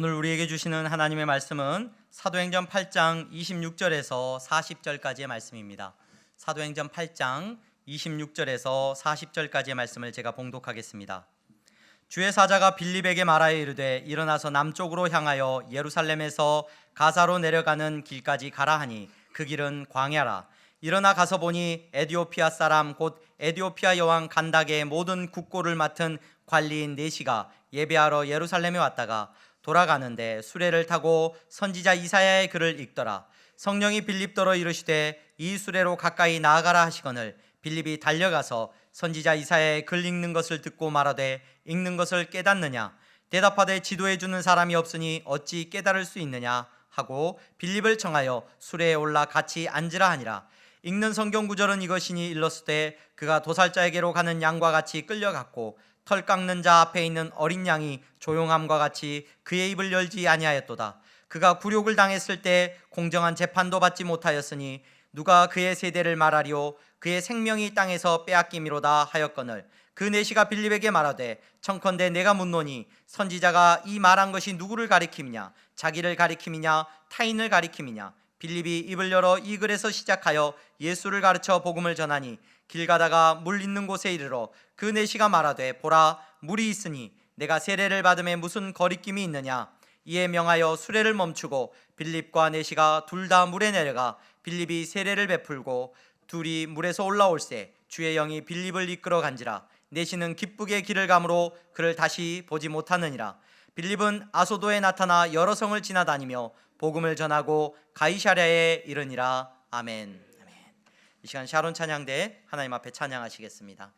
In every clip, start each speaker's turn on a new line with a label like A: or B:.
A: 오늘 우리에게 주시는 하나님의 말씀은 사도행전 8장 26절에서 40절까지의 말씀입니다. 사도행전 8장 26절에서 40절까지의 말씀을 제가 봉독하겠습니다. 주의 사자가 빌립에게 말하여 이르되 일어나서 남쪽으로 향하여 예루살렘에서 가사로 내려가는 길까지 가라 하니 그 길은 광야라. 일어나 가서 보니 에디오피아 사람 곧 에디오피아 여왕 간닥의 모든 국고를 맡은 관리인 네시가 예배하러 예루살렘에 왔다가 돌아가는데 수레를 타고 선지자 이사야의 글을 읽더라. 성령이 빌립더러 이르시되 이 수레로 가까이 나아가라 하시거늘 빌립이 달려가서 선지자 이사야의 글 읽는 것을 듣고 말하되 읽는 것을 깨닫느냐? 대답하되 지도해 주는 사람이 없으니 어찌 깨달을 수 있느냐 하고 빌립을 청하여 수레에 올라 같이 앉으라 하니라. 읽는 성경 구절은 이것이니 일렀으되 그가 도살자에게로 가는 양과 같이 끌려갔고 털 깎는 자 앞에 있는 어린 양이 조용함과 같이 그의 입을 열지 아니하였도다. 그가 굴욕을 당했을 때 공정한 재판도 받지 못하였으니 누가 그의 세대를 말하리요? 그의 생명이 땅에서 빼앗김이로다 하였거늘 그 내시가 빌립에게 말하되 청컨대 내가 묻노니 선지자가 이 말한 것이 누구를 가리킴이냐? 자기를 가리킴이냐? 타인을 가리킴이냐? 빌립이 입을 열어 이 글에서 시작하여 예수를 가르쳐 복음을 전하니 길 가다가 물 있는 곳에 이르러 그 내시가 말하되 보라 물이 있으니 내가 세례를 받음에 무슨 거리낌이 있느냐? 이에 명하여 수레를 멈추고 빌립과 내시가 둘 다 물에 내려가 빌립이 세례를 베풀고 둘이 물에서 올라올새 주의 영이 빌립을 이끌어 간지라. 내시는 기쁘게 길을 가므로 그를 다시 보지 못하느니라. 빌립은 아소도에 나타나 여러 성을 지나다니며 복음을 전하고 가이사랴에 이르니라. 아멘. 이 시간 샤론 찬양대 하나님 앞에 찬양하시겠습니다.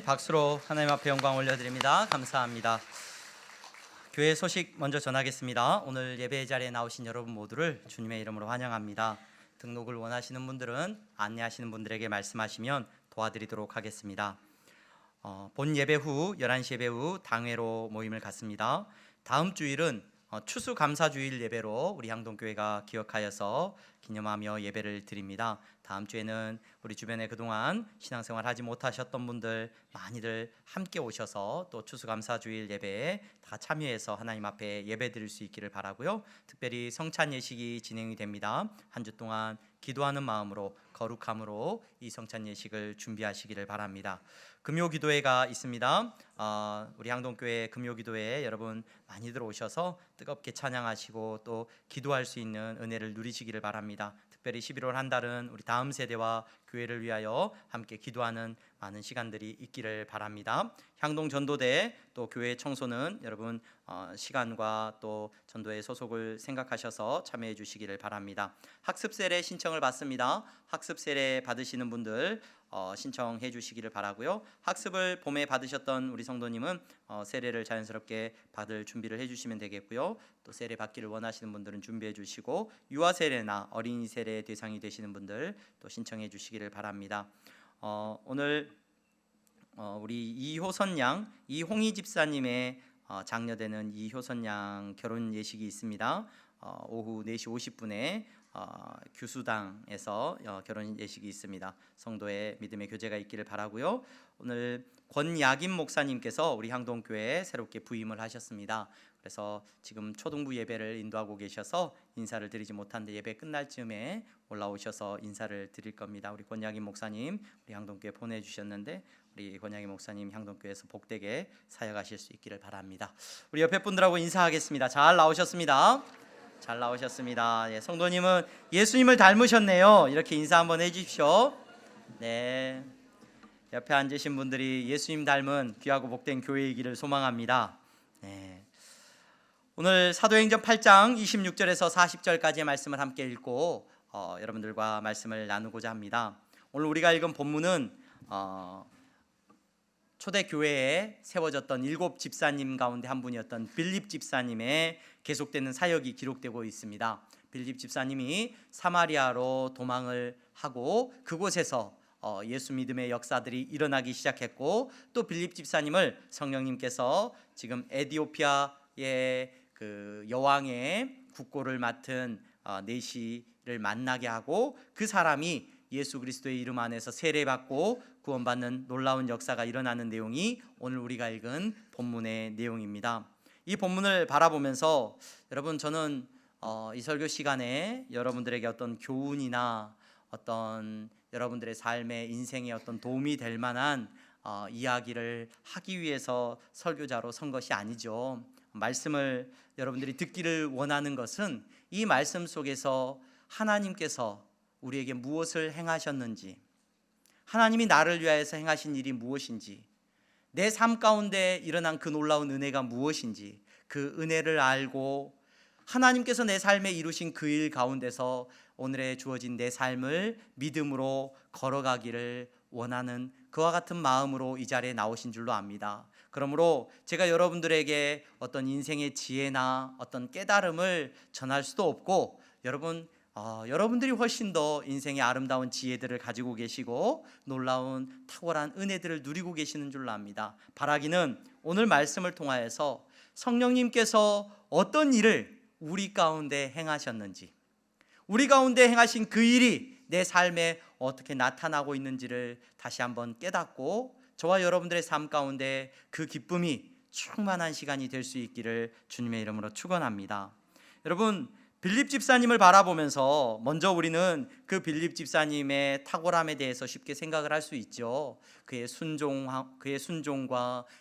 A: 박수로 하나님 앞에 영광 올려드립니다. 감사합니다. 교회 소식 먼저 전하겠습니다. 오늘 예배 자리에 나오신 여러분 모두를 주님의 이름으로 환영합니다. 등록을 원하시는 분들은 안내하시는 분들에게 말씀하시면 도와드리도록 하겠습니다. 본 예배 후 11시 예배 후 당회로 모임을 갖습니다. 다음 주일은 추수감사주일 예배로 우리 향동교회가 기억하여서 기념하며 예배를 드립니다. 다음 주에는 우리 주변에 그동안 신앙생활 하지 못하셨던 분들 많이들 함께 오셔서 또 추수감사주일 예배에 다 참여해서 하나님 앞에 예배 드릴 수 있기를 바라고요. 특별히 성찬 예식이 진행이 됩니다. 한 주 동안 기도하는 마음으로 거룩함으로 이 성찬 예식을 준비하시기를 바랍니다. 금요기도회가 있습니다. 우리 향동교회 금요기도회에 여러분 많이들 오셔서 뜨겁게 찬양하시고 또 기도할 수 있는 은혜를 누리시기를 바랍니다. 특별히 11월 한 달은 우리 다음 세대와 교회를 위하여 함께 기도하는 많은 시간들이 있기를 바랍니다. 향동전도대 또 교회 청소는 여러분 시간과 또 전도의 소속을 생각하셔서 참여해 주시기를 바랍니다. 학습 세례 신청을 받습니다. 학습 세례 받으시는 분들 신청해 주시기를 바라고요. 학습을 봄에 받으셨던 우리 성도님은 세례를 자연스럽게 받을 준비를 해주시면 되겠고요. 또 세례 받기를 원하시는 분들은 준비해 주시고 유아 세례나 어린이 세례 대상이 되시는 분들 또 신청해 주시기를 바랍니다. 오늘 우리 이효선 양, 이홍희 집사님의 장녀되는 이효선 양 결혼 예식이 있습니다. 오후 4시 50분에 규수당에서 결혼 예식이 있습니다. 성도의 믿음의 교제가 있기를 바라고요. 오늘 권야김 목사님께서 우리 향동교회에 새롭게 부임을 하셨습니다. 그래서 지금 초등부 예배를 인도하고 계셔서 인사를 드리지 못한데 예배 끝날 즈음에 올라오셔서 인사를 드릴 겁니다. 우리 권야김 목사님 우리 향동교회 보내주셨는데 우리 권야김 목사님 향동교회에서 복되게 사역하실 수 있기를 바랍니다. 우리 옆에 분들하고 인사하겠습니다. 잘 나오셨습니다. 잘 나오셨습니다. 예, 성도님은 예수님을 닮으셨네요. 이렇게 인사 한번 해주십시오. 네, 옆에 앉으신 분들이 예수님 닮은 귀하고 복된 교회이기를 소망합니다. 네, 오늘 사도행전 8장 26절에서 40절까지의 말씀을 함께 읽고 여러분들과 말씀을 나누고자 합니다. 오늘 우리가 읽은 본문은 초대교회에 세워졌던 7 집사님 가운데 한 분이었던 빌립 집사님의 계속되는 사역이 기록되고 있습니다. 빌립 집사님이 사마리아로 도망을 하고 그곳에서 예수 믿음의 역사들이 일어나기 시작했고 또 빌립 집사님을 성령님께서 지금 에디오피아의 그 여왕의 국고를 맡은 내시를 만나게 하고 그 사람이 예수 그리스도의 이름 안에서 세례받고 구원받는 놀라운 역사가 일어나는 내용이 오늘 우리가 읽은 본문의 내용입니다. 이 본문을 바라보면서 여러분 저는 이 설교 시간에 여러분들에게 어떤 교훈이나 어떤 여러분들의 삶의 인생에 어떤 도움이 될 만한 이야기를 하기 위해서 설교자로 선 것이 아니죠. 말씀을 여러분들이 듣기를 원하는 것은 이 말씀 속에서 하나님께서 우리에게 무엇을 행하셨는지, 하나님이 나를 위하여서 행하신 일이 무엇인지, 내 삶 가운데 일어난 그 놀라운 은혜가 무엇인지 그 은혜를 알고 하나님께서 내 삶에 이루신 그 일 가운데서 오늘에 주어진 내 삶을 믿음으로 걸어가기를 원하는 그와 같은 마음으로 이 자리에 나오신 줄로 압니다. 그러므로 제가 여러분들에게 어떤 인생의 지혜나 어떤 깨달음을 전할 수도 없고 여러분들이 훨씬 더 인생의 아름다운 지혜들을 가지고 계시고 놀라운 탁월한 은혜들을 누리고 계시는 줄로 압니다. 바라기는 오늘 말씀을 통하여서 성령님께서 어떤 일을 우리 가운데 행하셨는지, 우리 가운데 행하신 그 일이 내 삶에 어떻게 나타나고 있는지를 다시 한번 깨닫고 저와 여러분들의 삶 가운데 그 기쁨이 충만한 시간이 될 수 있기를 주님의 이름으로 축원합니다. 여러분, 빌립 집사님을 바라보면서 먼저 우리는 그 빌립 집사님의 탁월함에 대해서 쉽게 생각을 할 수 있죠. 그의 순종과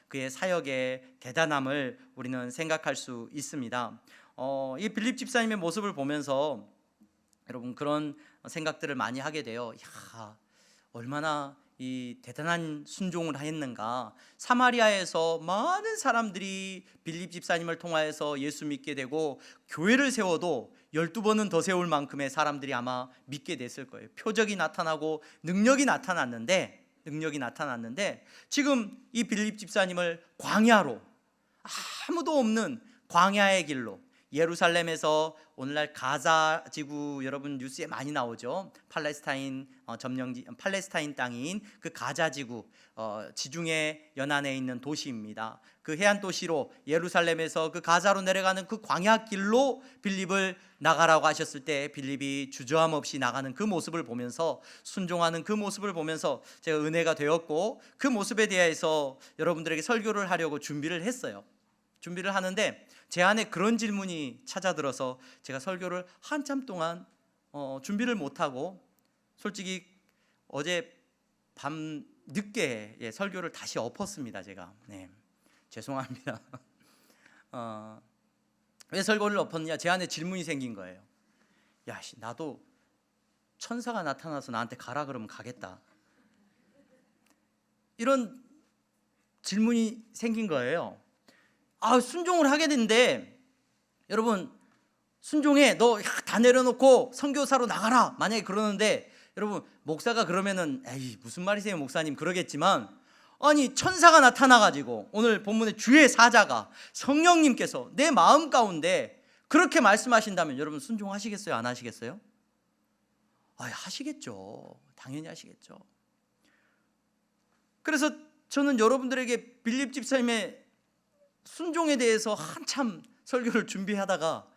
A: 그의 사역의 대단함을 우리는 생각할 수 있습니다. 이 빌립 집사님의 모습을 보면서 여러분 그런 생각들을 많이 하게 돼요. 얼마나 이 대단한 순종을 했는가. 사마리아에서 많은 사람들이 빌립 집사님을 통하여서 예수 믿게 되고 교회를 세워도 12번은 더 세울 만큼의 사람들이 아마 믿게 됐을 거예요. 표적이 나타나고 능력이 나타났는데 능력이 나타났는데 지금 이 빌립 집사님을 광야로, 아무도 없는 광야의 길로, 예루살렘에서 오늘날 가자 지구, 여러분 뉴스에 많이 나오죠. 팔레스타인 점령지, 팔레스타인 땅인 그 가자 지구, 지중해 연안에 있는 도시입니다. 그 해안 도시로 예루살렘에서 그 가자로 내려가는 그 광야 길로 빌립을 나가라고 하셨을 때 빌립이 주저함 없이 나가는 그 모습을 보면서, 순종하는 그 모습을 보면서 제가 은혜가 되었고, 그 모습에 대해서 여러분들에게 설교를 하려고 준비를 했어요. 준비를 하는데 제 안에 그런 질문이 찾아들어서 제가 설교를 한참 동안 준비를 못하고, 솔직히 어제 밤 늦게 설교를 다시 엎었습니다. 제가 죄송합니다. 왜 설교를 엎었냐? 제 안에 질문이 생긴 거예요. 야, 나도 천사가 나타나서 나한테 가라 그러면 가겠다, 이런 질문이 생긴 거예요. 순종을 하게 됐는데, 여러분 순종해, 너 다 내려놓고 선교사로 나가라, 만약에 그러는데, 여러분 목사가 그러면은 에이 무슨 말이세요 목사님, 그러겠지만, 아니 천사가 나타나가지고 오늘 본문의 주의 사자가 성령님께서 내 마음 가운데 그렇게 말씀하신다면 여러분 순종하시겠어요? 안 하시겠어요? 하시겠죠. 당연히 하시겠죠. 그래서 저는 여러분들에게 빌립 집사님의 순종에 대해서 한참 설교를 준비하다가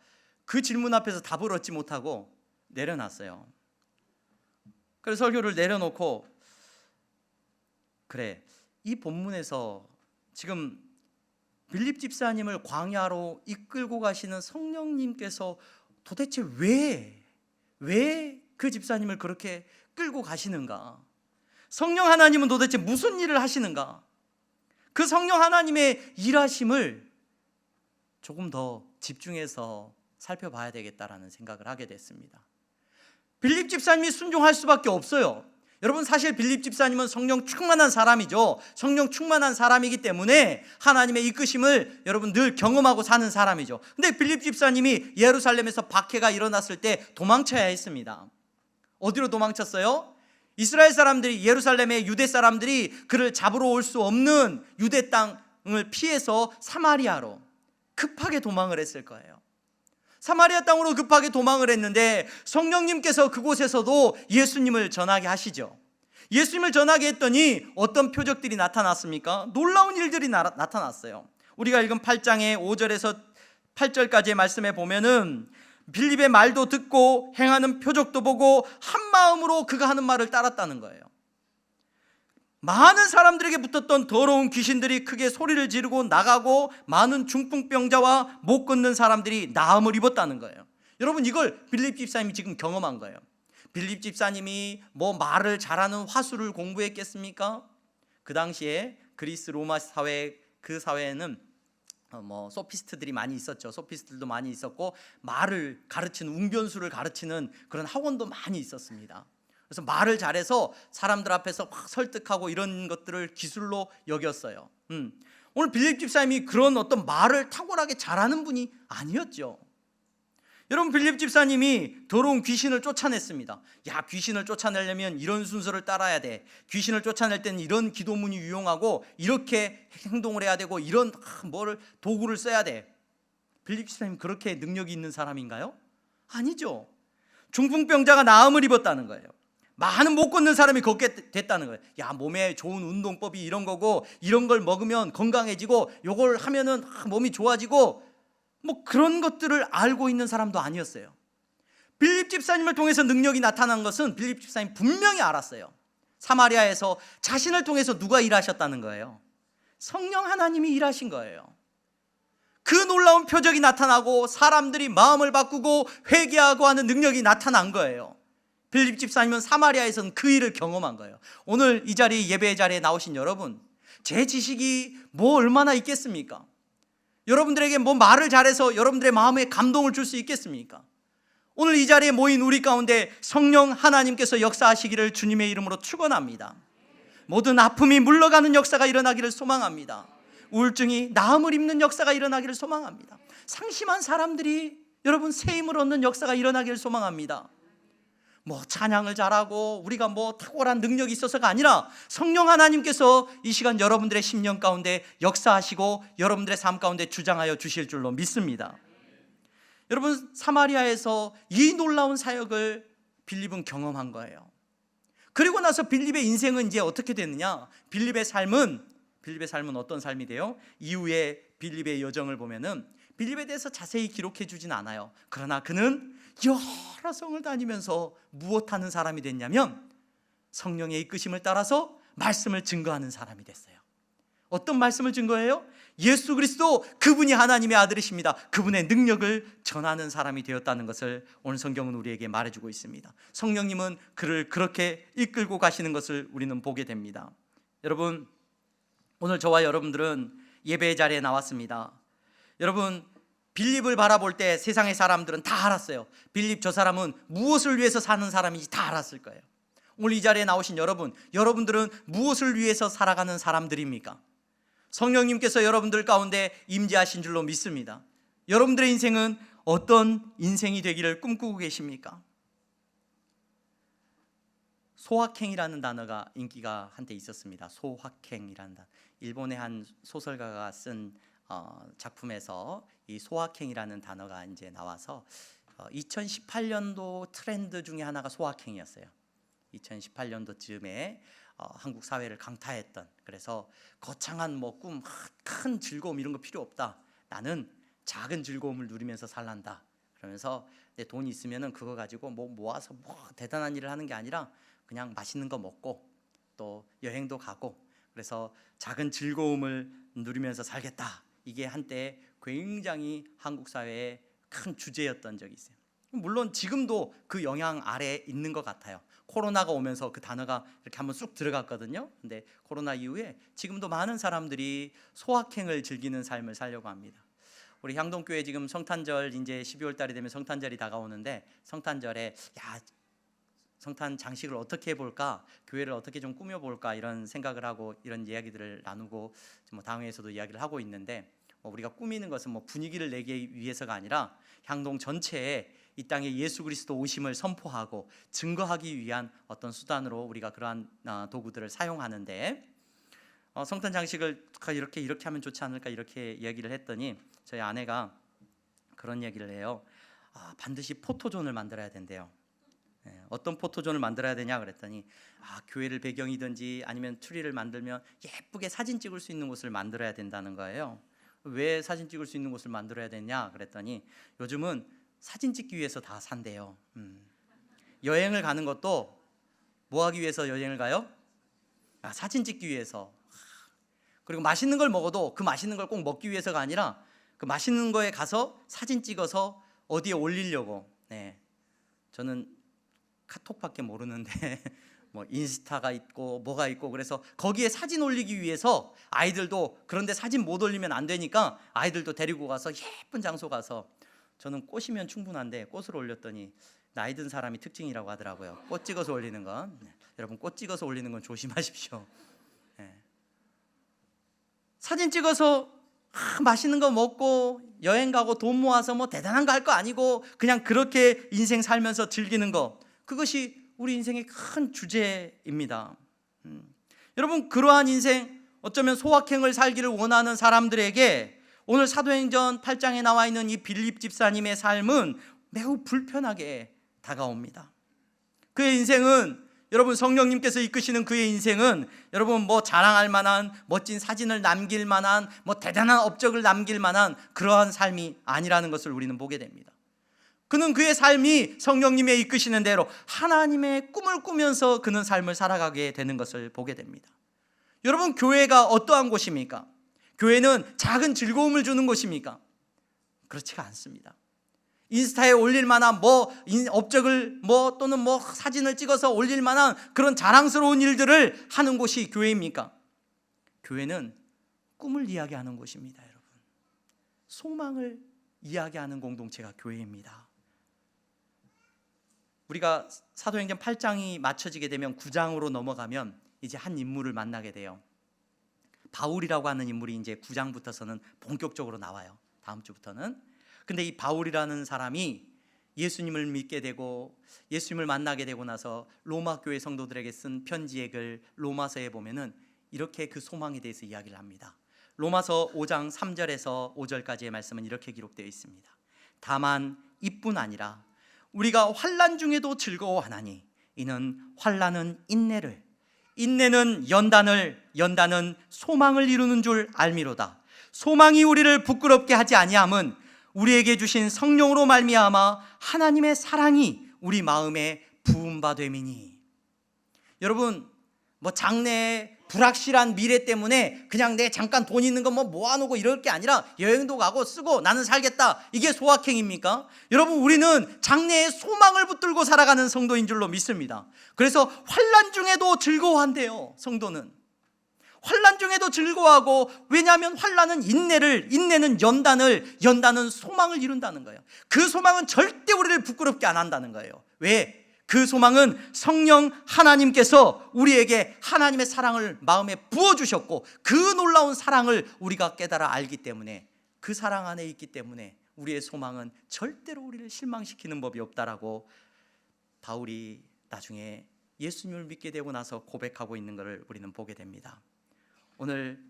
A: 그 질문 앞에서 답을 얻지 못하고 내려놨어요. 그래서 설교를 내려놓고, 그래, 이 본문에서 지금 빌립 집사님을 광야로 이끌고 가시는 성령님께서 도대체 왜 그 집사님을 그렇게 끌고 가시는가? 성령 하나님은 도대체 무슨 일을 하시는가? 그 성령 하나님의 일하심을 조금 더 집중해서 살펴봐야 되겠다라는 생각을 하게 됐습니다. 빌립 집사님이 순종할 수밖에 없어요. 여러분 사실 빌립 집사님은 성령 충만한 사람이죠. 성령 충만한 사람이기 때문에 하나님의 이끄심을 여러분 늘 경험하고 사는 사람이죠. 근데 빌립 집사님이 예루살렘에서 박해가 일어났을 때 도망쳐야 했습니다. 어디로 도망쳤어요? 이스라엘 사람들이, 예루살렘의 유대 사람들이 그를 잡으러 올 수 없는 유대 땅을 피해서 사마리아로 급하게 도망을 했을 거예요. 사마리아 땅으로 급하게 도망을 했는데 성령님께서 그곳에서도 예수님을 전하게 하시죠. 예수님을 전하게 했더니 어떤 표적들이 나타났습니까? 놀라운 일들이 나타났어요. 우리가 읽은 8장의 5절에서 8절까지의 말씀에 보면은 빌립의 말도 듣고 행하는 표적도 보고 한 마음으로 그가 하는 말을 따랐다는 거예요. 많은 사람들에게 붙었던 더러운 귀신들이 크게 소리를 지르고 나가고 많은 중풍병자와 못 걷는 사람들이 나음을 입었다는 거예요. 여러분 이걸 빌립 집사님이 지금 경험한 거예요. 빌립 집사님이 뭐 말을 잘하는 화술을 공부했겠습니까? 그 당시에 그리스 로마 사회, 그 사회에는 소피스트들이 많이 있었죠. 소피스트들도 많이 있었고 말을 가르치는, 웅변술을 가르치는 그런 학원도 많이 있었습니다. 그래서 말을 잘해서 사람들 앞에서 막 설득하고 이런 것들을 기술로 여겼어요. 오늘 빌립 집사님이 그런 어떤 말을 탁월하게 잘하는 분이 아니었죠. 여러분 빌립 집사님이 더러운 귀신을 쫓아냈습니다. 야, 귀신을 쫓아내려면 이런 순서를 따라야 돼. 귀신을 쫓아낼 때는 이런 기도문이 유용하고 이렇게 행동을 해야 되고 이런 도구를 써야 돼. 빌립 집사님 그렇게 능력이 있는 사람인가요? 아니죠. 중풍병자가 나음을 입었다는 거예요. 많은 못 걷는 사람이 걷게 됐다는 거예요. 야, 몸에 좋은 운동법이 이런 거고 이런 걸 먹으면 건강해지고 요걸 하면은 몸이 좋아지고 뭐 그런 것들을 알고 있는 사람도 아니었어요. 빌립 집사님을 통해서 능력이 나타난 것은 빌립 집사님 분명히 알았어요. 사마리아에서 자신을 통해서 누가 일하셨다는 거예요? 성령 하나님이 일하신 거예요. 그 놀라운 표적이 나타나고 사람들이 마음을 바꾸고 회개하고 하는 능력이 나타난 거예요. 빌립 집사님은 사마리아에서는 그 일을 경험한 거예요. 오늘 이 자리, 예배 자리에 나오신 여러분, 제 지식이 뭐 얼마나 있겠습니까? 여러분들에게 뭐 말을 잘해서 여러분들의 마음에 감동을 줄 수 있겠습니까? 오늘 이 자리에 모인 우리 가운데 성령 하나님께서 역사하시기를 주님의 이름으로 축원합니다. 모든 아픔이 물러가는 역사가 일어나기를 소망합니다. 우울증이 나음을 입는 역사가 일어나기를 소망합니다. 상심한 사람들이 여러분 새 힘을 얻는 역사가 일어나기를 소망합니다. 뭐 찬양을 잘하고 우리가 뭐 탁월한 능력이 있어서가 아니라 성령 하나님께서 이 시간 여러분들의 심령 가운데 역사하시고 여러분들의 삶 가운데 주장하여 주실 줄로 믿습니다. 여러분, 사마리아에서 이 놀라운 사역을 빌립은 경험한 거예요. 그리고 나서 빌립의 인생은 이제 어떻게 됐느냐? 빌립의 삶은 어떤 삶이 돼요? 이후에 빌립의 여정을 보면은 빌립에 대해서 자세히 기록해 주진 않아요. 그러나 그는 여러 성을 다니면서 무엇하는 사람이 됐냐면 성령의 이끄심을 따라서 말씀을 증거하는 사람이 됐어요. 어떤 말씀을 증거해요? 예수 그리스도 그분이 하나님의 아들이십니다. 그분의 능력을 전하는 사람이 되었다는 것을 오늘 성경은 우리에게 말해주고 있습니다. 성령님은 그를 그렇게 이끌고 가시는 것을 우리는 보게 됩니다. 여러분, 오늘 저와 여러분들은 예배의 자리에 나왔습니다. 여러분, 빌립을 바라볼 때 세상의 사람들은 다 알았어요. 빌립 저 사람은 무엇을 위해서 사는 사람인지 다 알았을 거예요. 오늘 이 자리에 나오신 여러분들은 무엇을 위해서 살아가는 사람들입니까? 성령님께서 여러분들 가운데 임재하신 줄로 믿습니다. 여러분들의 인생은 어떤 인생이 되기를 꿈꾸고 계십니까? 소확행이라는 단어가 인기가 한때 있었습니다. 소확행이라는 단어. 일본의 한 소설가가 쓴 작품에서 이 소확행이라는 단어가 이제 나와서 2018년도 트렌드 중에 하나가 소확행이었어요. 2018년도쯤에 한국 사회를 강타했던, 그래서 거창한 뭐 꿈, 큰 즐거움 이런 거 필요 없다. 나는 작은 즐거움을 누리면서 살란다. 그러면서 내 돈이 있으면은 그거 가지고 뭐 모아서 뭐 대단한 일을 하는 게 아니라 그냥 맛있는 거 먹고 또 여행도 가고, 그래서 작은 즐거움을 누리면서 살겠다. 이게 한때 굉장히 한국 사회의 큰 주제였던 적이 있어요. 물론 지금도 그 영향 아래에 있는 것 같아요. 코로나가 오면서 그 단어가 이렇게 한번 쑥 들어갔거든요. 근데 코로나 이후에 지금도 많은 사람들이 소확행을 즐기는 삶을 살려고 합니다. 우리 향동교회 지금 성탄절, 이제 12월 달이 되면 성탄절이 다가오는데, 성탄절에 성탄 장식을 어떻게 해볼까, 교회를 어떻게 좀 꾸며볼까, 이런 생각을 하고 이런 이야기들을 나누고 뭐 당회에서도 이야기를 하고 있는데, 우리가 꾸미는 것은 뭐 분위기를 내기 위해서가 아니라 향동 전체에 이 땅에 예수 그리스도 오심을 선포하고 증거하기 위한 어떤 수단으로 우리가 그러한 도구들을 사용하는데, 성탄 장식을 이렇게 하면 좋지 않을까, 이렇게 이야기를 했더니 저희 아내가 그런 얘기를 해요. 반드시 포토존을 만들어야 된대요. 어떤 포토존을 만들어야 되냐 그랬더니 교회를 배경이든지 아니면 트리를 만들면 예쁘게 사진 찍을 수 있는 곳을 만들어야 된다는 거예요. 왜 사진 찍을 수 있는 곳을 만들어야 되냐 그랬더니 요즘은 사진 찍기 위해서 다 산대요. 여행을 가는 것도 뭐 하기 위해서 여행을 가요? 사진 찍기 위해서. 그리고 맛있는 걸 먹어도 그 맛있는 걸 꼭 먹기 위해서가 아니라 그 맛있는 거에 가서 사진 찍어서 어디에 올리려고. 저는 카톡밖에 모르는데 뭐 인스타가 있고 뭐가 있고, 그래서 거기에 사진 올리기 위해서 아이들도, 그런데 사진 못 올리면 안 되니까 아이들도 데리고 가서 예쁜 장소 가서, 저는 꽃이면 충분한데 꽃을 올렸더니 나이 든 사람이 특징이라고 하더라고요. 꽃 찍어서 올리는 건. 여러분, 꽃 찍어서 올리는 건 조심하십시오. 사진 찍어서 맛있는 거 먹고 여행 가고 돈 모아서 뭐 대단한 거 할 거 아니고 그냥 그렇게 인생 살면서 즐기는 거, 그것이 우리 인생의 큰 주제입니다. 여러분, 그러한 인생, 어쩌면 소확행을 살기를 원하는 사람들에게 오늘 사도행전 8장에 나와 있는 이 빌립 집사님의 삶은 매우 불편하게 다가옵니다. 그의 인생은, 여러분, 성령님께서 이끄시는 그의 인생은 여러분 뭐 자랑할 만한 멋진 사진을 남길 만한 뭐 대단한 업적을 남길 만한 그러한 삶이 아니라는 것을 우리는 보게 됩니다. 그는 그의 삶이 성령님의 이끄시는 대로 하나님의 꿈을 꾸면서 그는 삶을 살아가게 되는 것을 보게 됩니다. 여러분, 교회가 어떠한 곳입니까? 교회는 작은 즐거움을 주는 곳입니까? 그렇지가 않습니다. 인스타에 올릴 만한 뭐 업적을 뭐 또는 뭐 사진을 찍어서 올릴 만한 그런 자랑스러운 일들을 하는 곳이 교회입니까? 교회는 꿈을 이야기하는 곳입니다. 여러분, 소망을 이야기하는 공동체가 교회입니다. 우리가 사도행전 8장이 맞춰지게 되면 9장으로 넘어가면 이제 한 인물을 만나게 돼요. 바울이라고 하는 인물이 이제 9장부터서는 본격적으로 나와요. 다음 주부터는. 근데 이 바울이라는 사람이 예수님을 믿게 되고 예수님을 만나게 되고 나서 로마 교회 성도들에게 쓴 편지의 글 로마서에 보면은 이렇게 그 소망에 대해서 이야기를 합니다. 로마서 5장 3절에서 5절까지의 말씀은 이렇게 기록되어 있습니다. 다만 이뿐 아니라 우리가 환난 중에도 즐거워하나니 이는 환난은 인내를, 인내는 연단을, 연단은 소망을 이루는 줄 알미로다. 소망이 우리를 부끄럽게 하지 아니함은 우리에게 주신 성령으로 말미암아 하나님의 사랑이 우리 마음에 부은 바 됨이니. 여러분, 장래에 불확실한 미래 때문에 그냥 내 잠깐 돈 있는 거 모아놓고 이럴 게 아니라 여행도 가고 쓰고 나는 살겠다, 이게 소확행입니까? 여러분, 우리는 장래에 소망을 붙들고 살아가는 성도인 줄로 믿습니다. 그래서 환난 중에도 즐거워한대요. 성도는 환난 중에도 즐거워하고, 왜냐하면 환난은 인내를, 인내는 연단을, 연단은 소망을 이룬다는 거예요. 그 소망은 절대 우리를 부끄럽게 안 한다는 거예요. 왜? 그 소망은 성령 하나님께서 우리에게 하나님의 사랑을 마음에 부어주셨고, 그 놀라운 사랑을 우리가 깨달아 알기 때문에, 그 사랑 안에 있기 때문에 우리의 소망은 절대로 우리를 실망시키는 법이 없다라고 바울이 나중에 예수님을 믿게 되고 나서 고백하고 있는 것을 우리는 보게 됩니다. 오늘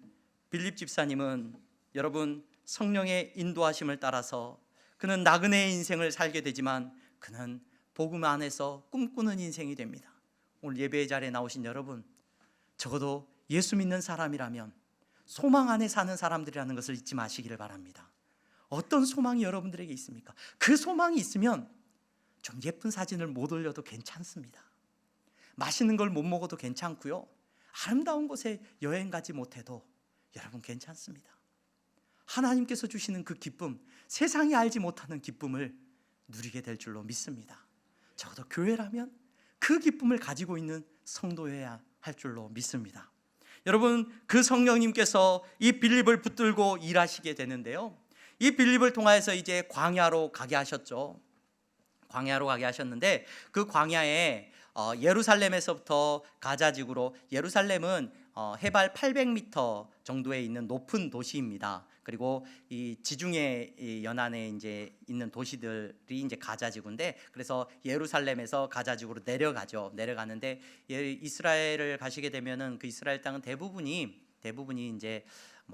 A: 빌립 집사님은 여러분, 성령의 인도하심을 따라서 그는 나그네의 인생을 살게 되지만 그는 복음 안에서 꿈꾸는 인생이 됩니다. 오늘 예배의 자리에 나오신 여러분, 적어도 예수 믿는 사람이라면 소망 안에 사는 사람들이라는 것을 잊지 마시기를 바랍니다. 어떤 소망이 여러분들에게 있습니까? 그 소망이 있으면 좀 예쁜 사진을 못 올려도 괜찮습니다. 맛있는 걸 못 먹어도 괜찮고요, 아름다운 곳에 여행 가지 못해도 여러분 괜찮습니다. 하나님께서 주시는 그 기쁨, 세상이 알지 못하는 기쁨을 누리게 될 줄로 믿습니다. 적어도 교회라면 그 기쁨을 가지고 있는 성도여야 할 줄로 믿습니다. 여러분, 그 성령님께서 이 빌립을 붙들고 일하시게 되는데요, 이 빌립을 통하여서 이제 광야로 가게 하셨죠. 광야로 가게 하셨는데, 그 광야에 예루살렘에서부터 가자 지구로, 예루살렘은 해발 800m 정도에 있는 높은 도시입니다. 그리고 이 지중해 연안에 이제 있는 도시들이 이제 가자 지구인데, 그래서 예루살렘에서 가자 지구로 내려가죠. 내려가는데 이스라엘을 가시게 되면은 그 이스라엘 땅은 대부분이 이제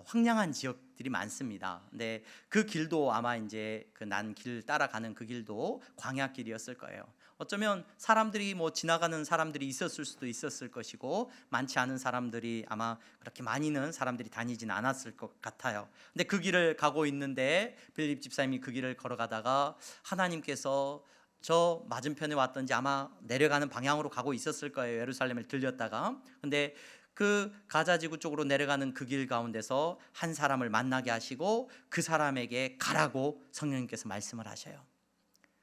A: 황량한 지역들이 많습니다. 근데 그 길도 아마 이제 그 난 길 따라가는 그 길도 광야길이었을 거예요. 어쩌면 사람들이 지나가는 사람들이 있었을 수도 있었을 것이고, 많지 않은 사람들이, 아마 그렇게 많이는 사람들이 다니진 않았을 것 같아요. 근데 그 길을 가고 있는데 빌립 집사님이 그 길을 걸어가다가 하나님께서 저 맞은편에 왔던지 아마 내려가는 방향으로 가고 있었을 거예요. 예루살렘을 들렸다가. 근데 그 가자지구 쪽으로 내려가는 그 길 가운데서 한 사람을 만나게 하시고, 그 사람에게 가라고 성령님께서 말씀을 하셔요.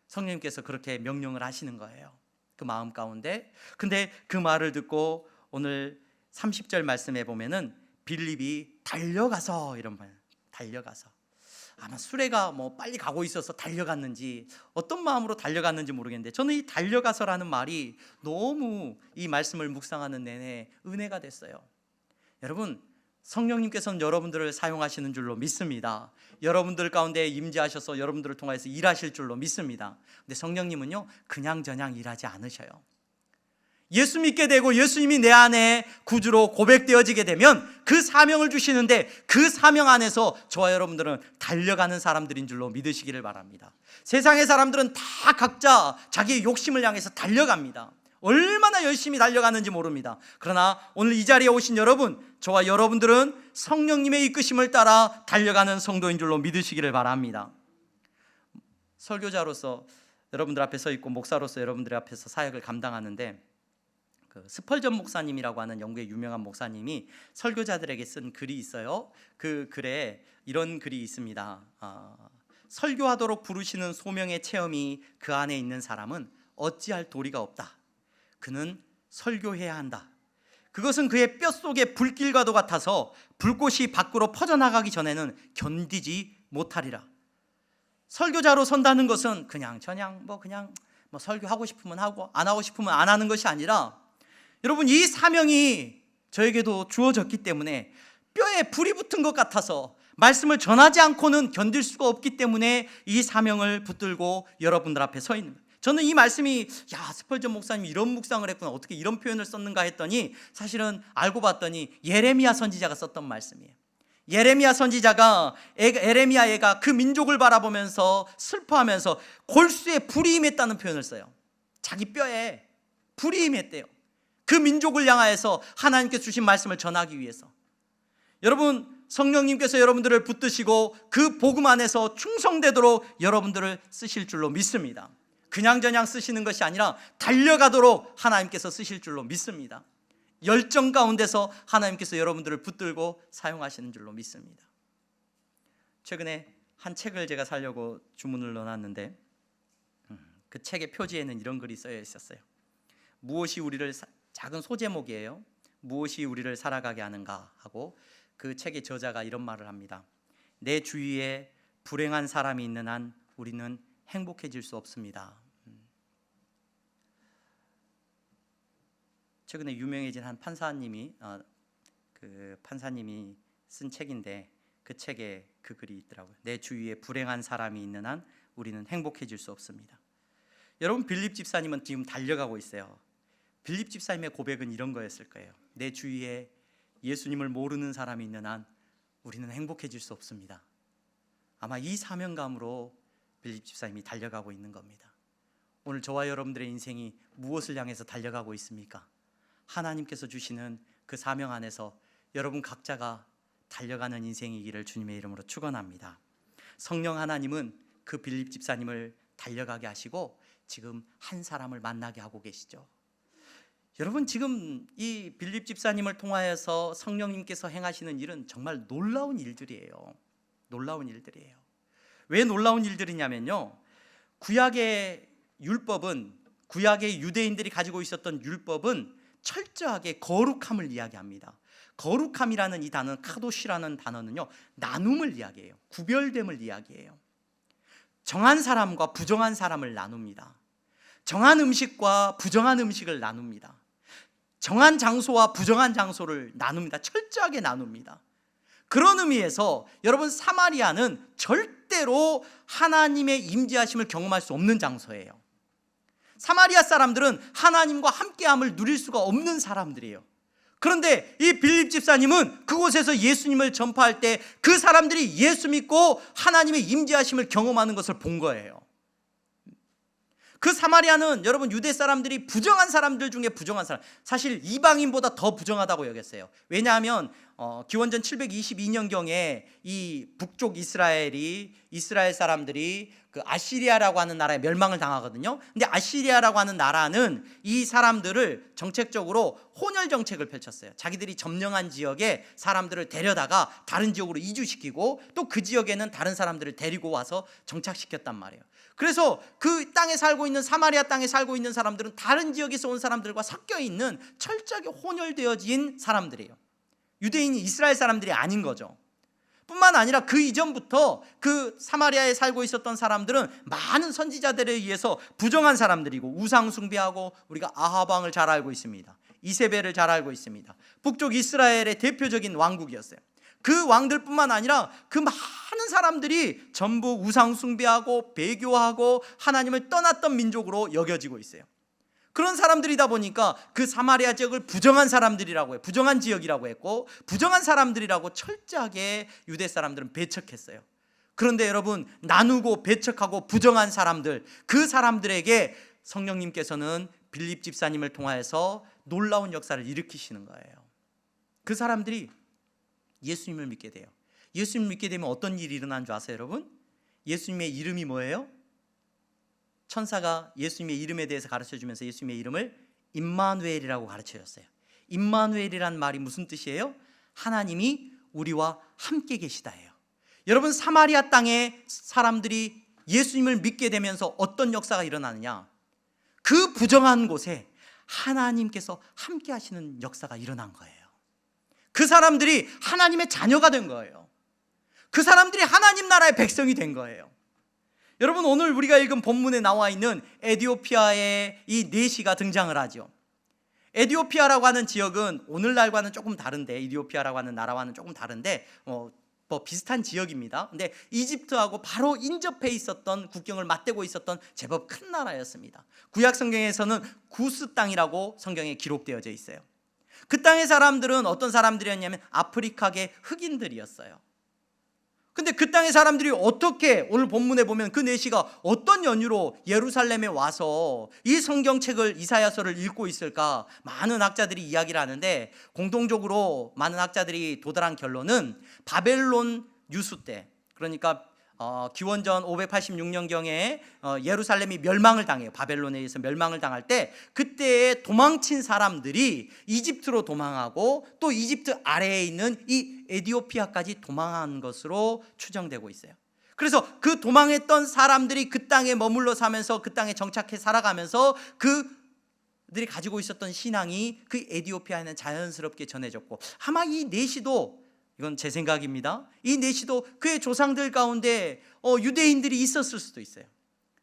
A: 성령님께서 그렇게 명령을 하시는 거예요, 그 마음 가운데. 근데 그 말을 듣고 오늘 30절 말씀에 보면은 빌립이 달려가서, 이런 말, 달려가서, 아마 수레가 빨리 가고 있어서 달려갔는지 어떤 마음으로 달려갔는지 모르겠는데, 저는 이 달려가서라는 말이 너무 이 말씀을 묵상하는 내내 은혜가 됐어요. 여러분, 성령님께서는 여러분들을 사용하시는 줄로 믿습니다. 여러분들 가운데 임재하셔서 여러분들을 통해서 일하실 줄로 믿습니다. 근데 성령님은요, 그냥저냥 일하지 않으셔요. 예수 믿게 되고 예수님이 내 안에 구주로 고백되어지게 되면 그 사명을 주시는데, 그 사명 안에서 저와 여러분들은 달려가는 사람들인 줄로 믿으시기를 바랍니다. 세상의 사람들은 다 각자 자기의 욕심을 향해서 달려갑니다. 얼마나 열심히 달려가는지 모릅니다. 그러나 오늘 이 자리에 오신 여러분, 저와 여러분들은 성령님의 이끄심을 따라 달려가는 성도인 줄로 믿으시기를 바랍니다. 설교자로서 여러분들 앞에 서 있고, 목사로서 여러분들 앞에서 사역을 감당하는데, 그 스펄전 목사님이라고 하는 영국의 유명한 목사님이 설교자들에게 쓴 글이 있어요. 그 글에 이런 글이 있습니다. 설교하도록 부르시는 소명의 체험이 그 안에 있는 사람은 어찌할 도리가 없다. 그는 설교해야 한다. 그것은 그의 뼛속의 불길과도 같아서 불꽃이 밖으로 퍼져나가기 전에는 견디지 못하리라. 설교자로 선다는 것은 그냥 설교하고 싶으면 하고 안 하고 싶으면 안 하는 것이 아니라, 여러분, 이 사명이 저에게도 주어졌기 때문에 뼈에 불이 붙은 것 같아서 말씀을 전하지 않고는 견딜 수가 없기 때문에 이 사명을 붙들고 여러분들 앞에 서 있는 거예요. 저는 이 말씀이 스펄전 목사님이 이런 묵상을 했구나, 어떻게 이런 표현을 썼는가 했더니 사실은 알고 봤더니 예레미야 선지자가 썼던 말씀이에요. 예레미야 선지자가 예레미야가 그 민족을 바라보면서 슬퍼하면서 골수에 불이 임했다는 표현을 써요. 자기 뼈에 불이 임했대요. 그 민족을 향하여서 하나님께서 주신 말씀을 전하기 위해서. 여러분, 성령님께서 여러분들을 붙드시고 그 복음 안에서 충성되도록 여러분들을 쓰실 줄로 믿습니다. 그냥저냥 쓰시는 것이 아니라 달려가도록 하나님께서 쓰실 줄로 믿습니다. 열정 가운데서 하나님께서 여러분들을 붙들고 사용하시는 줄로 믿습니다. 최근에 한 책을 제가 사려고 주문을 넣어놨는데 그 책의 표지에는 이런 글이 쓰여 있었어요. 무엇이 우리를, 작은 소제목이에요. 무엇이 우리를 살아가게 하는가 하고, 그 책의 저자가 이런 말을 합니다. 내 주위에 불행한 사람이 있는 한 우리는 행복해질 수 없습니다. 최근에 유명해진 한 판사님이 쓴 책인데 그 책에 그 글이 있더라고요. 내 주위에 불행한 사람이 있는 한 우리는 행복해질 수 없습니다. 여러분, 빌립 집사님은 지금 달려가고 있어요. 빌립 집사님의 고백은 이런 거였을 거예요. 내 주위에 예수님을 모르는 사람이 있는 한 우리는 행복해질 수 없습니다. 아마 이 사명감으로 빌립 집사님이 달려가고 있는 겁니다. 오늘 저와 여러분들의 인생이 무엇을 향해서 달려가고 있습니까? 하나님께서 주시는 그 사명 안에서 여러분 각자가 달려가는 인생이기를 주님의 이름으로 축원합니다. 성령 하나님은 그 빌립 집사님을 달려가게 하시고 지금 한 사람을 만나게 하고 계시죠. 여러분, 지금 이 빌립 집사님을 통하여서 성령님께서 행하시는 일은 정말 놀라운 일들이에요. 놀라운 일들이에요. 왜 놀라운 일들이냐면요, 구약의 율법은, 구약의 유대인들이 가지고 있었던 율법은 철저하게 거룩함을 이야기합니다. 거룩함이라는 이 단어, 카도시라는 단어는요, 나눔을 이야기해요. 구별됨을 이야기해요. 정한 사람과 부정한 사람을 나눕니다. 정한 음식과 부정한 음식을 나눕니다. 정한 장소와 부정한 장소를 나눕니다. 철저하게 나눕니다. 그런 의미에서 여러분, 사마리아는 절대로 하나님의 임재하심을 경험할 수 없는 장소예요. 사마리아 사람들은 하나님과 함께함을 누릴 수가 없는 사람들이에요. 그런데 이 빌립 집사님은 그곳에서 예수님을 전파할 때 그 사람들이 예수 믿고 하나님의 임재하심을 경험하는 것을 본 거예요. 그 사마리아는 여러분, 유대 사람들이 부정한 사람들 중에 부정한 사람, 사실 이방인보다 더 부정하다고 여겼어요. 왜냐하면 기원전 722년경에 이 북쪽 이스라엘 사람들이 그 아시리아라고 하는 나라에 멸망을 당하거든요. 근데 아시리아라고 하는 나라는 이 사람들을 정책적으로 혼혈 정책을 펼쳤어요. 자기들이 점령한 지역에 사람들을 데려다가 다른 지역으로 이주시키고 또 그 지역에는 다른 사람들을 데리고 와서 정착시켰단 말이에요. 그래서 그 땅에 살고 있는, 사마리아 땅에 살고 있는 사람들은 다른 지역에서 온 사람들과 섞여 있는 철저하게 혼혈되어진 사람들이에요. 유대인이 이스라엘 사람들이 아닌 거죠. 뿐만 아니라 그 이전부터 그 사마리아에 살고 있었던 사람들은 많은 선지자들에 의해서 부정한 사람들이고, 우상 숭배하고, 우리가 아합 왕을 잘 알고 있습니다. 이세벨을 잘 알고 있습니다. 북쪽 이스라엘의 대표적인 왕국이었어요. 그 왕들뿐만 아니라 그 많은 사람들이 전부 우상 숭배하고 배교하고 하나님을 떠났던 민족으로 여겨지고 있어요. 그런 사람들이다 보니까 그 사마리아 지역을 부정한 사람들이라고 해요. 부정한 지역이라고 했고, 부정한 사람들이라고 철저하게 유대 사람들은 배척했어요. 그런데 여러분, 나누고 배척하고 부정한 사람들, 그 사람들에게 성령님께서는 빌립 집사님을 통하여서 놀라운 역사를 일으키시는 거예요. 그 사람들이 예수님을 믿게 돼요. 예수님을 믿게 되면 어떤 일이 일어나는 줄 아세요, 여러분? 예수님의 이름이 뭐예요? 천사가 예수님의 이름에 대해서 가르쳐주면서 예수님의 이름을 임마누엘이라고 가르쳐줬어요. 임마누엘이란 말이 무슨 뜻이에요? 하나님이 우리와 함께 계시다예요. 여러분, 사마리아 땅에 사람들이 예수님을 믿게 되면서 어떤 역사가 일어나느냐? 그 부정한 곳에 하나님께서 함께 하시는 역사가 일어난 거예요. 그 사람들이 하나님의 자녀가 된 거예요. 그 사람들이 하나님 나라의 백성이 된 거예요. 여러분, 오늘 우리가 읽은 본문에 나와 있는 에디오피아의 이 내시가 등장을 하죠. 에디오피아라고 하는 지역은 오늘날과는 조금 다른데, 에디오피아라고 하는 나라와는 조금 다른데 뭐 비슷한 지역입니다. 근데 이집트하고 바로 인접해 있었던, 국경을 맞대고 있었던 제법 큰 나라였습니다. 구약 성경에서는 구스 땅이라고 성경에 기록되어져 있어요. 그 땅의 사람들은 어떤 사람들이었냐면 아프리카계 흑인들이었어요. 근데 그 땅의 사람들이 어떻게, 오늘 본문에 보면 그 내시가 어떤 연유로 예루살렘에 와서 이 성경책을, 이사야서를 읽고 있을까? 많은 학자들이 이야기를 하는데, 공통적으로 많은 학자들이 도달한 결론은 바벨론 유수 때, 그러니까 기원전 586년경에 예루살렘이 멸망을 당해요. 바벨론에 의해서 멸망을 당할 때, 그때에 도망친 사람들이 이집트로 도망하고 또 이집트 아래에 있는 이 에디오피아까지 도망한 것으로 추정되고 있어요. 그래서 그 도망했던 사람들이 그 땅에 머물러 사면서, 그 땅에 정착해 살아가면서 그들이 가지고 있었던 신앙이 그 에디오피아에는 자연스럽게 전해졌고, 아마 이 내시도, 이건 제 생각입니다, 이 내시도 그의 조상들 가운데 유대인들이 있었을 수도 있어요.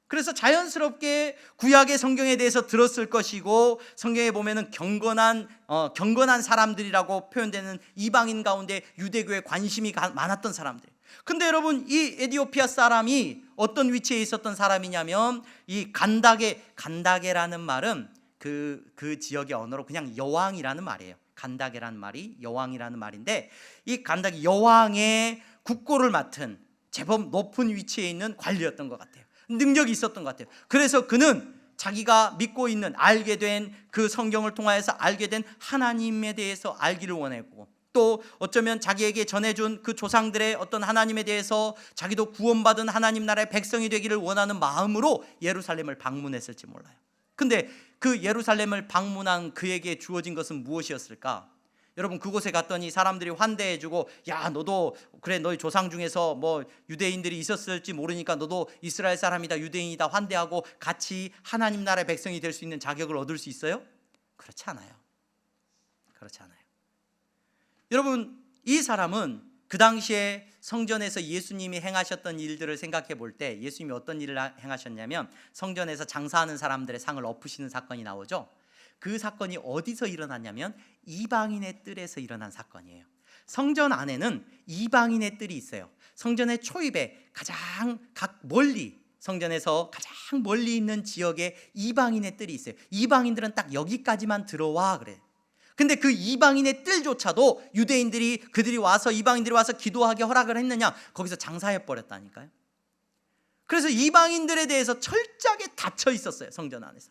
A: 그래서 자연스럽게 구약의 성경에 대해서 들었을 것이고, 성경에 보면은 경건한 사람들이라고 표현되는 이방인 가운데 유대교에 관심이 많았던 사람들. 근데 여러분, 이 에디오피아 사람이 어떤 위치에 있었던 사람이냐면, 이 간다게라는 말은 그 지역의 언어로 그냥 여왕이라는 말이에요. 간다게라는 말이 여왕이라는 말인데, 이 간다게, 여왕의 국고를 맡은 제법 높은 위치에 있는 관리였던 것 같아요. 능력이 있었던 것 같아요. 그래서 그는 자기가 믿고 있는, 알게 된, 그 성경을 통하여서 알게 된 하나님에 대해서 알기를 원했고, 또 어쩌면 자기에게 전해준 그 조상들의 어떤 하나님에 대해서 자기도 구원받은 하나님 나라의 백성이 되기를 원하는 마음으로 예루살렘을 방문했을지 몰라요. 근데 그 예루살렘을 방문한 그에게 주어진 것은 무엇이었을까? 여러분, 그곳에 갔더니 사람들이 환대해주고, 야, 너도 그래, 너희 조상 중에서 뭐 유대인들이 있었을지 모르니까 너도 이스라엘 사람이다, 유대인이다 환대하고 같이 하나님 나라의 백성이 될 수 있는 자격을 얻을 수 있어요? 그렇지 않아요. 그렇지 않아요. 여러분, 이 사람은 그 당시에 성전에서 예수님이 행하셨던 일들을 생각해 볼 때, 예수님이 어떤 일을 행하셨냐면, 성전에서 장사하는 사람들의 상을 엎으시는 사건이 나오죠. 그 사건이 어디서 일어났냐면 이방인의 뜰에서 일어난 사건이에요. 성전 안에는 이방인의 뜰이 있어요. 성전의 초입에 가장 멀리, 성전에서 가장 멀리 있는 지역에 이방인의 뜰이 있어요. 이방인들은 딱 여기까지만 들어와 그래. 근데 그 이방인의 뜰조차도 그들이 와서, 이방인들이 와서 기도하게 허락을 했느냐? 거기서 장사해 버렸다니까요. 그래서 이방인들에 대해서 철저하게 닫혀 있었어요, 성전 안에서.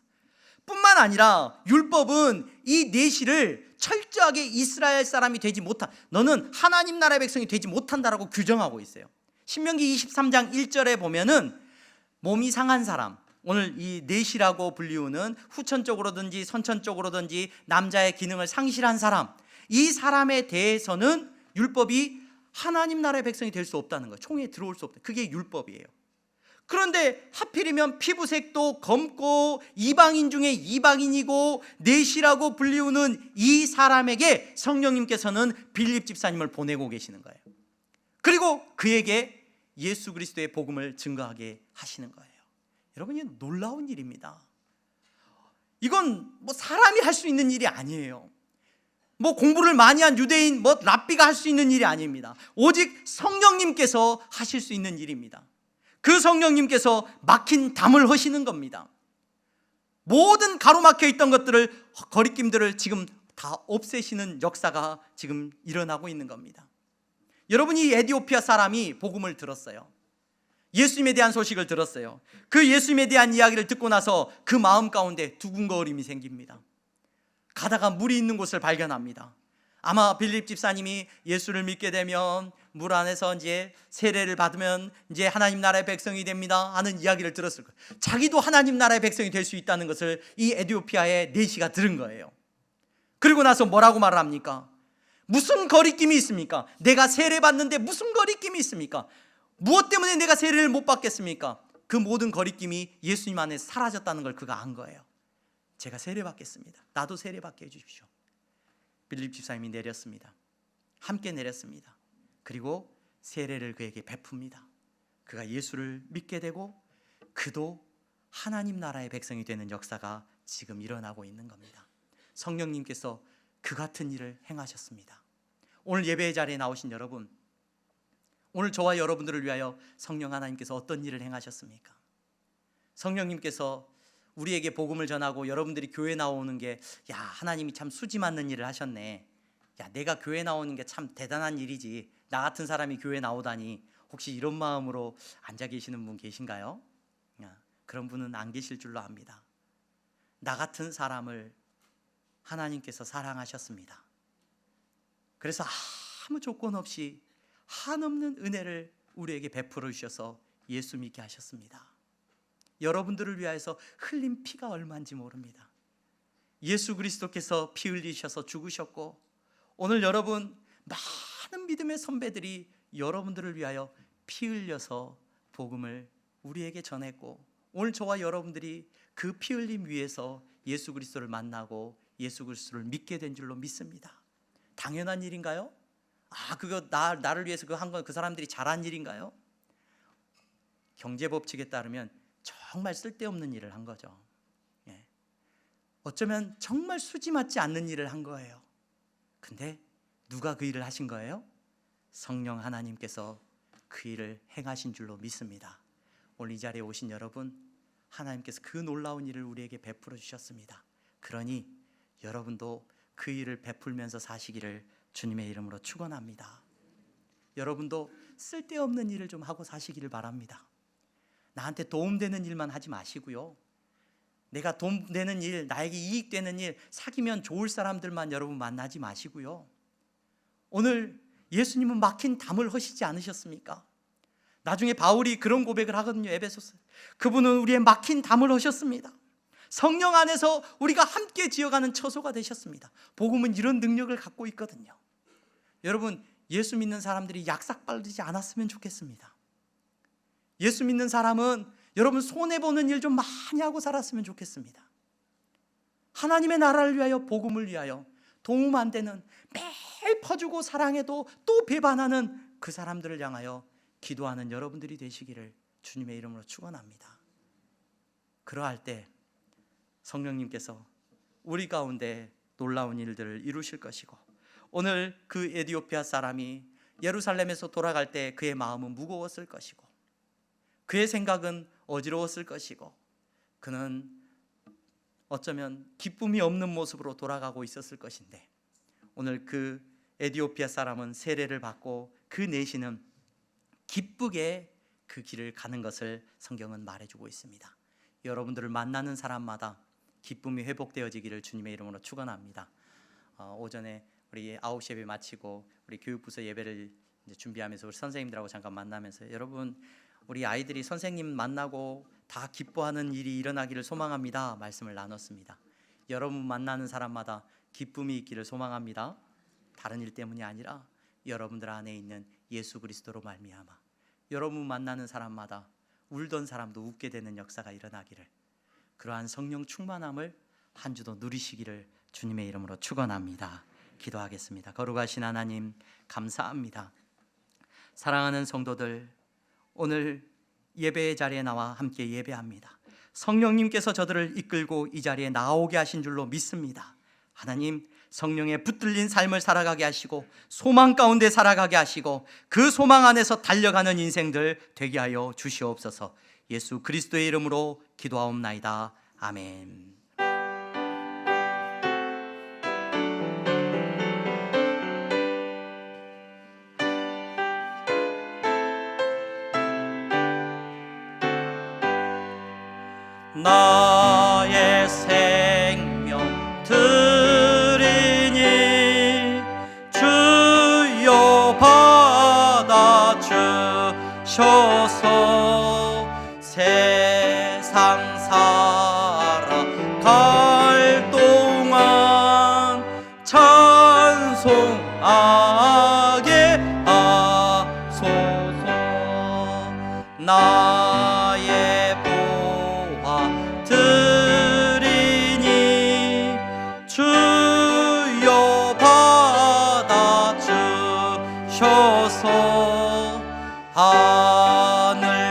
A: 뿐만 아니라 율법은 이 내시를 철저하게 이스라엘 사람이 되지 못한, 너는 하나님 나라의 백성이 되지 못한다라고 규정하고 있어요. 신명기 23장 1절에 보면은 몸이 상한 사람, 오늘 이 내시라고 불리우는 후천 쪽으로든지 선천 쪽으로든지 남자의 기능을 상실한 사람, 이 사람에 대해서는 율법이 하나님 나라의 백성이 될 수 없다는 거예요. 총회에 들어올 수 없다. 그게 율법이에요. 그런데 하필이면 피부색도 검고 이방인 중에 이방인이고 내시라고 불리우는 이 사람에게 성령님께서는 빌립 집사님을 보내고 계시는 거예요. 그리고 그에게 예수 그리스도의 복음을 증거하게 하시는 거예요. 여러분, 이건 놀라운 일입니다. 이건 뭐 사람이 할 수 있는 일이 아니에요. 뭐 공부를 많이 한 유대인, 뭐 랍비가 할 수 있는 일이 아닙니다. 오직 성령님께서 하실 수 있는 일입니다. 그 성령님께서 막힌 담을 허시는 겁니다. 모든 가로막혀 있던 것들을, 거리낌들을 지금 다 없애시는 역사가 지금 일어나고 있는 겁니다. 여러분이 에디오피아 사람이 복음을 들었어요. 예수님에 대한 소식을 들었어요. 그 예수님에 대한 이야기를 듣고 나서 그 마음 가운데 두근거림이 생깁니다. 가다가 물이 있는 곳을 발견합니다. 아마 빌립 집사님이 예수를 믿게 되면 물 안에서 이제 세례를 받으면 이제 하나님 나라의 백성이 됩니다 하는 이야기를 들었을 거예요. 자기도 하나님 나라의 백성이 될 수 있다는 것을 이 에디오피아의 내시가 들은 거예요. 그리고 나서 뭐라고 말을 합니까? 무슨 거리낌이 있습니까? 내가 세례 받는데 무슨 거리낌이 있습니까? 무엇 때문에 내가 세례를 못 받겠습니까? 그 모든 거리낌이 예수님 안에 사라졌다는 걸 그가 안 거예요. 제가 세례 받겠습니다. 나도 세례 받게 해주십시오. 빌립 집사님이 내렸습니다. 함께 내렸습니다. 그리고 세례를 그에게 베풉니다. 그가 예수를 믿게 되고 그도 하나님 나라의 백성이 되는 역사가 지금 일어나고 있는 겁니다. 성령님께서 그 같은 일을 행하셨습니다. 오늘 예배의 자리에 나오신 여러분, 오늘 저와 여러분들을 위하여 성령 하나님께서 어떤 일을 행하셨습니까? 성령님께서 우리에게 복음을 전하고 여러분들이 교회 나오는 게, 야, 하나님이 참 수지 맞는 일을 하셨네, 야, 내가 교회 나오는 게 참 대단한 일이지, 나 같은 사람이 교회 나오다니, 혹시 이런 마음으로 앉아 계시는 분 계신가요? 그런 분은 안 계실 줄로 압니다. 나 같은 사람을 하나님께서 사랑하셨습니다. 그래서 아무 조건 없이 한없는 은혜를 우리에게 베풀어 주셔서 예수 믿게 하셨습니다. 여러분들을 위하여서 흘린 피가 얼마인지 모릅니다. 예수 그리스도께서 피 흘리셔서 죽으셨고, 오늘 여러분 많은 믿음의 선배들이 여러분들을 위하여 피 흘려서 복음을 우리에게 전했고, 오늘 저와 여러분들이 그 피 흘림 위에서 예수 그리스도를 만나고 예수 그리스도를 믿게 된 줄로 믿습니다. 당연한 일인가요? 그거 나를 위해서 그 한 건 그 사람들이 잘한 일인가요? 경제 법칙에 따르면 정말 쓸데없는 일을 한 거죠. 어쩌면 정말 수지 맞지 않는 일을 한 거예요. 근데 누가 그 일을 하신 거예요? 성령 하나님께서 그 일을 행하신 줄로 믿습니다. 오늘 이 자리에 오신 여러분, 하나님께서 그 놀라운 일을 우리에게 베풀어 주셨습니다. 그러니 여러분도 그 일을 베풀면서 사시기를 주님의 이름으로 축원합니다. 여러분도 쓸데없는 일을 좀 하고 사시기를 바랍니다. 나한테 도움되는 일만 하지 마시고요, 내가 도움되는 일, 나에게 이익되는 일, 사귀면 좋을 사람들만 여러분 만나지 마시고요. 오늘 예수님은 막힌 담을 허시지 않으셨습니까? 나중에 바울이 그런 고백을 하거든요. 에베소서. 그분은 우리의 막힌 담을 허셨습니다. 성령 안에서 우리가 함께 지어가는 처소가 되셨습니다. 복음은 이런 능력을 갖고 있거든요. 여러분, 예수 믿는 사람들이 약삭 빠르지 않았으면 좋겠습니다. 예수 믿는 사람은 여러분 손해보는 일 좀 많이 하고 살았으면 좋겠습니다. 하나님의 나라를 위하여, 복음을 위하여 도움 안 되는, 매일 퍼주고 사랑해도 또 배반하는 그 사람들을 향하여 기도하는 여러분들이 되시기를 주님의 이름으로 축원합니다. 그러할 때 성령님께서 우리 가운데 놀라운 일들을 이루실 것이고, 오늘 그 에티오피아 사람이 예루살렘에서 돌아갈 때 그의 마음은 무거웠을 것이고, 그의 생각은 어지러웠을 것이고, 그는 어쩌면 기쁨이 없는 모습으로 돌아가고 있었을 것인데, 오늘 그 에티오피아 사람은 세례를 받고 그 내시는 기쁘게 그 길을 가는 것을 성경은 말해주고 있습니다. 여러분들을 만나는 사람마다 기쁨이 회복되어지기를 주님의 이름으로 축원합니다. 오전에 우리 9시 예배 마치고 우리 교육부서 예배를 이제 준비하면서 우리 선생님들하고 잠깐 만나면서, 여러분 우리 아이들이 선생님 만나고 다 기뻐하는 일이 일어나기를 소망합니다 말씀을 나눴습니다. 여러분 만나는 사람마다 기쁨이 있기를 소망합니다. 다른 일 때문이 아니라 여러분들 안에 있는 예수 그리스도로 말미암아 여러분 만나는 사람마다 울던 사람도 웃게 되는 역사가 일어나기를, 그러한 성령 충만함을 한 주도 누리시기를 주님의 이름으로 축원합니다. 기도하겠습니다. 거룩하신 하나님, 감사합니다. 사랑하는 성도들, 오늘 예배의 자리에 나와 함께 예배합니다. 성령님께서 저들을 이끌고 이 자리에 나오게 하신 줄로 믿습니다. 하나님, 성령에 붙들린 삶을 살아가게 하시고 소망 가운데 살아가게 하시고 그 소망 안에서 달려가는 인생들 되게 하여 주시옵소서. 예수 그리스도의 이름으로 기도하옵나이다. 아멘. 나의 생명 드리니 주여 받아 주셔서 세상 살아갈 동안 찬송하게 하소서. 나의 드리니 주여 받아 주셔서 하늘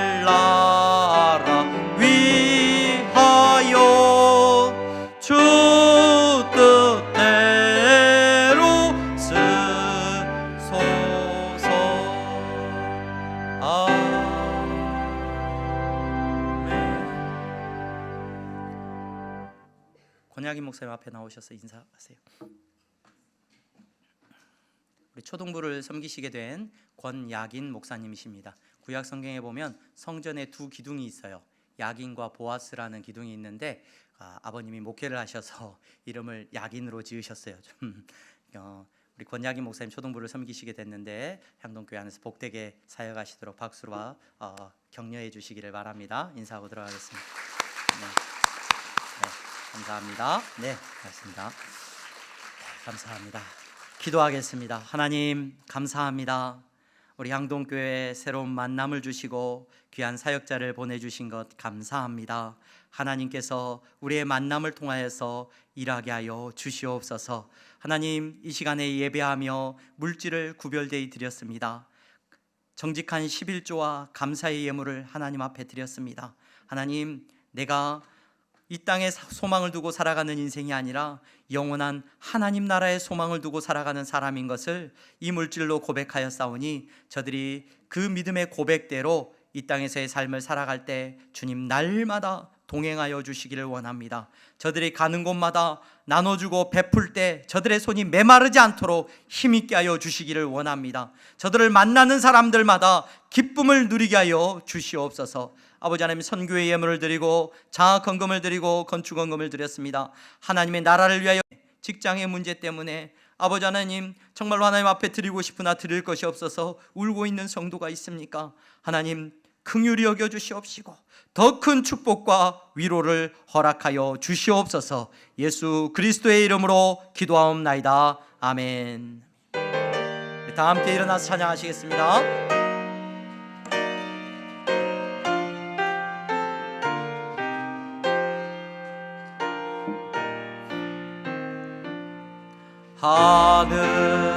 A: 권야긴 목사님 앞에 나오셔서 인사하세요. 우리 초등부를 섬기시게 된 권야긴 목사님이십니다. 구약 성경에 보면 성전에 두 기둥이 있어요. 야긴과 보아스라는 기둥이 있는데 아버님이 목회를 하셔서 이름을 야긴으로 지으셨어요. 우리 권야긴 목사님 초등부를 섬기시게 됐는데 향동교회 안에서 복되게 사역하시도록 박수와 격려해 주시기를 바랍니다. 인사하고 들어가겠습니다. 감사합니다. 네, 고맙습니다. 감사합니다. 기도하겠습니다. 하나님 감사합니다. 우리 향동교회에 새로운 만남을 주시고 귀한 사역자를 보내주신 것 감사합니다. 하나님께서 우리의 만남을 통하여서 일하게 하여 주시옵소서. 하나님, 이 시간에 예배하며 물질을 구별되이 드렸습니다. 정직한 11조와 감사의 예물을 하나님 앞에 드렸습니다. 하나님, 내가 이 땅에 소망을 두고 살아가는 인생이 아니라 영원한 하나님 나라의 소망을 두고 살아가는 사람인 것을 이 물질로 고백하여 싸우니 저들이 그 믿음의 고백대로 이 땅에서의 삶을 살아갈 때 주님 날마다 동행하여 주시기를 원합니다. 저들이 가는 곳마다 나눠주고 베풀 때 저들의 손이 메마르지 않도록 힘있게 하여 주시기를 원합니다. 저들을 만나는 사람들마다 기쁨을 누리게 하여 주시옵소서. 아버지 하나님, 선교의 예물을 드리고 장학헌금을 드리고 건축헌금을 드렸습니다. 하나님의 나라를 위하여 직장의 문제 때문에 아버지 하나님, 정말로 하나님 앞에 드리고 싶으나 드릴 것이 없어서 울고 있는 성도가 있습니까? 하나님, 긍휼히 여겨 주시옵시고 더 큰 축복과 위로를 허락하여 주시옵소서. 예수 그리스도의 이름으로 기도하옵나이다. 아멘. 다 함께 일어나서 찬양하시겠습니다.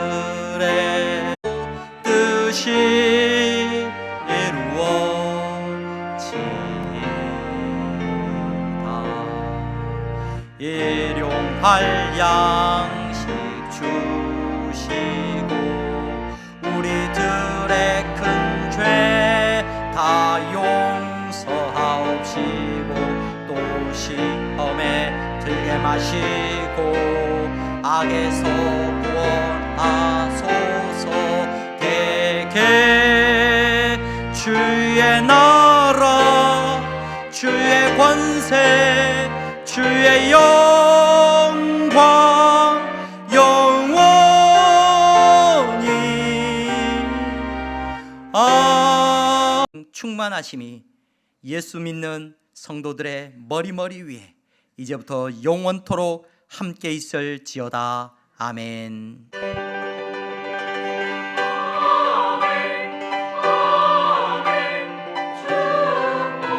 A: 하늘의 뜻이 이루어지다. 일용할 양식 주시고 우리들의 큰 죄 다 용서하옵시고 또 시험에 들게 마시고 악에서 구원하소서. 대개 주의 나라 주의 권세 주의 영광 영원히 충만하심이 예수 믿는 성도들의 머리 위에 이제부터 영원토록 함께 있을지어다. 아멘.